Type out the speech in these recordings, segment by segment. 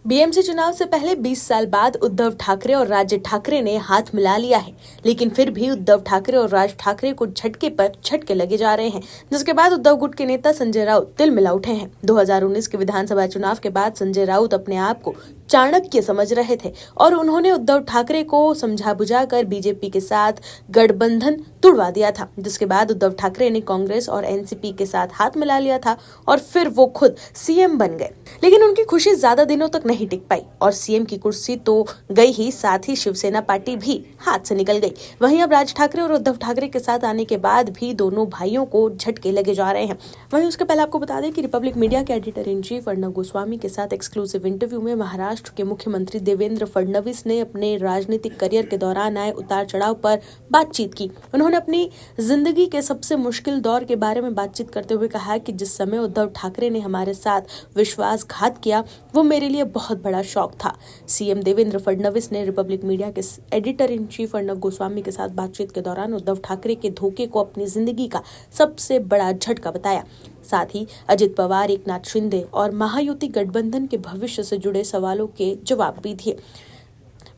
BMC चुनाव से पहले 20 साल बाद उद्धव ठाकरे और राज ठाकरे ने हाथ मिला लिया है, लेकिन फिर भी उद्धव ठाकरे और राज ठाकरे को झटके पर झटके लगे जा रहे हैं, जिसके बाद उद्धव गुट के नेता संजय राउत तिलमिला उठे हैं। 2019 के विधानसभा चुनाव के बाद संजय राउत अपने आप को चाणक्य समझ रहे थे और उन्होंने उद्धव ठाकरे को समझा बुझाकर बीजेपी के साथ गठबंधन तुड़वा दिया था, जिसके बाद उद्धव ठाकरे ने कांग्रेस और एनसीपी के साथ हाथ मिला लिया था और फिर वो खुद सीएम बन गए। लेकिन उनकी खुशी ज्यादा दिनों तक नहीं टिक पाई और सीएम की कुर्सी तो गई ही, साथ ही शिवसेना पार्टी भी हाथ से निकल गई। वहीं अब राज ठाकरे और उद्धव ठाकरे के साथ आने के बाद भी दोनों भाइयों को झटके लगे जा रहे हैं। वहीं उसके पहले आपको बता दें कि रिपब्लिक मीडिया के editor in chief Arnab Goswami के साथ एक्सक्लूसिव इंटरव्यू में महाराष्ट्र के मुख्यमंत्री देवेंद्र फडणवीस ने अपने राजनीतिक करियर के दौरान आए उतार चढ़ाव पर बातचीत की। उन्होंने अपनी जिंदगी के सबसे मुश्किल दौर के बारे में बातचीत करते हुए कहा कि जिस समय उद्धव ठाकरे ने हमारे साथ विश्वासघात किया, वो मेरे लिए बहुत बड़ा शौक था। सीएम देवेंद्र फडणवीस ने रिपब्लिक मीडिया के editor in chief Arnab Goswami के साथ बातचीत के दौरान उद्धव ठाकरे के धोखे को अपनी जिंदगी का सबसे बड़ा झटका बताया। साथ ही अजित पवार, एकनाथ शिंदे और महायुति गठबंधन के भविष्य से जुड़े सवालों के जवाब भी दिए।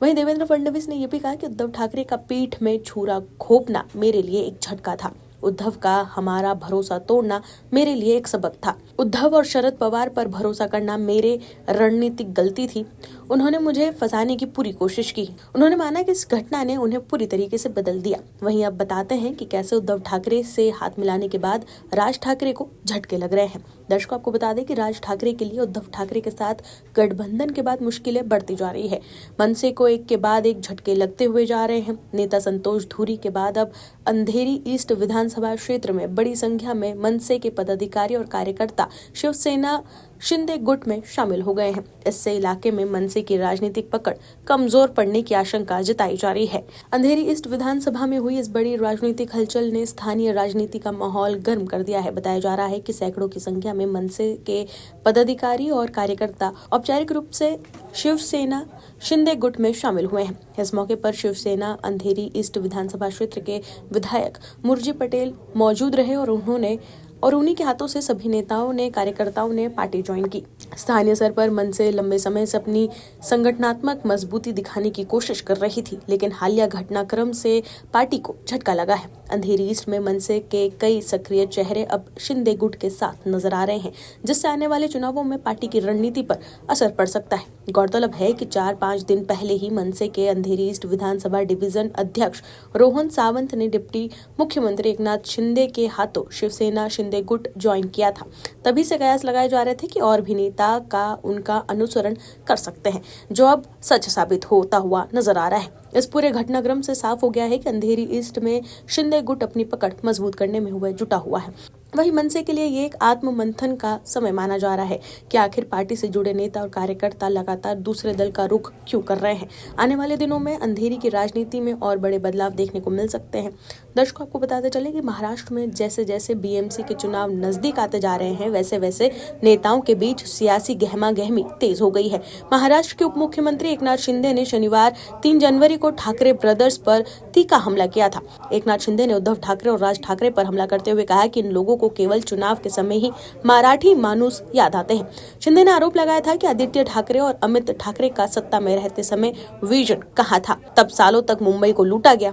वहीं देवेंद्र फडणवीस ने यह भी कहा कि उद्धव ठाकरे का पीठ में छुरा घोंपना मेरे लिए एक झटका था। उद्धव का हमारा भरोसा तोड़ना मेरे लिए एक सबक था। उद्धव और शरद पवार पर भरोसा करना मेरे रणनीतिक गलती थी। उन्होंने मुझे फंसाने की पूरी कोशिश की। उन्होंने माना कि इस घटना ने उन्हें पूरी तरीके से बदल दिया। वहीं अब बताते हैं कि कैसे उद्धव ठाकरे से हाथ मिलाने के बाद राज ठाकरे को झटके लग रहे हैं। दर्शकों, आपको बता दें कि राज ठाकरे के लिए उद्धव ठाकरे के साथ गठबंधन के बाद मुश्किलें बढ़ती जा रही है। मनसे को एक के बाद एक झटके लगते हुए जा रहे हैं। नेता संतोष धूरी के बाद अब अंधेरी ईस्ट विधानसभा क्षेत्र में बड़ी संख्या में मनसे के पदाधिकारी और कार्यकर्ता शिवसेना शिंदे गुट में शामिल हो गए हैं। इससे इलाके में मनसे की राजनीतिक पकड़ कमजोर पड़ने की आशंका जताई जा रही है। अंधेरी ईस्ट विधानसभा में हुई इस बड़ी राजनीतिक हलचल ने स्थानीय राजनीति का माहौल गर्म कर दिया है। बताया जा रहा है कि सैकड़ों की संख्या में मनसे के पदाधिकारी और कार्यकर्ता औपचारिक रूप से शिवसेना शिंदे गुट में शामिल हुए हैं। इस मौके पर शिवसेना अंधेरी ईस्ट विधानसभा क्षेत्र के विधायक मुरजी पटेल मौजूद रहे और उन्हीं के हाथों से सभी नेताओं ने, कार्यकर्ताओं ने पार्टी ज्वाइन की। स्थानीय स्तर पर मनसे लंबे समय से अपनी संगठनात्मक मजबूती दिखाने की कोशिश कर रही थी, लेकिन हालिया घटनाक्रम से पार्टी को झटका लगा है। अंधेरी ईस्ट में मनसे के कई सक्रिय चेहरे अब शिंदे गुट के साथ नजर आ रहे हैं, जिससे आने वाले चुनावों में पार्टी की रणनीति पर असर पड़ सकता है। गौरतलब है कि 4-5 दिन पहले ही मनसे के अंधेरी ईस्ट विधानसभा डिवीजन अध्यक्ष रोहन सावंत ने डिप्टी मुख्यमंत्री एकनाथ शिंदे के हाथों शिवसेना शिंदे गुट ज्वाइन किया था। तभी से कयास लगाए जा रहे थे कि और भी नेता का उनका अनुसरण कर सकते हैं, जो अब सच साबित होता हुआ नजर आ रहा है। इस पूरे घटनाक्रम से साफ हो गया है कि अंधेरी ईस्ट में शिंदे गुट अपनी पकड़ मजबूत करने में जुटा हुआ है। वहीं मनसे के लिए ये एक आत्म मंथन का समय माना जा रहा है कि आखिर पार्टी से जुड़े नेता और कार्यकर्ता लगातार दूसरे दल का रुख क्यों कर रहे हैं। आने वाले दिनों में अंधेरी की राजनीति में और बड़े बदलाव देखने को मिल सकते हैं। दर्शकों, आपको बताते चले कि महाराष्ट्र में जैसे जैसे बीएमसी के चुनाव नजदीक आते जा रहे हैं, वैसे वैसे नेताओं के बीच सियासी गहमा गहमी तेज हो गई है। महाराष्ट्र के उप मुख्यमंत्री एकनाथ शिंदे ने शनिवार 3 जनवरी को ठाकरे ब्रदर्स पर तीखा हमला किया था। एकनाथ शिंदे ने उद्धव ठाकरे और राज ठाकरे पर हमला करते हुए कहा कि इन लोगों को केवल चुनाव के समय ही मराठी मानुस याद आते हैं। शिंदे ने आरोप लगाया था कि आदित्य ठाकरे और अमित ठाकरे का सत्ता में रहते समय विजन कहाँ था, तब सालों तक मुंबई को लूटा गया।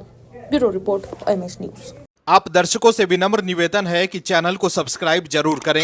Bureau report, OMS news. आप दर्शकों से विनम्र निवेदन है कि चैनल को सब्सक्राइब जरूर करें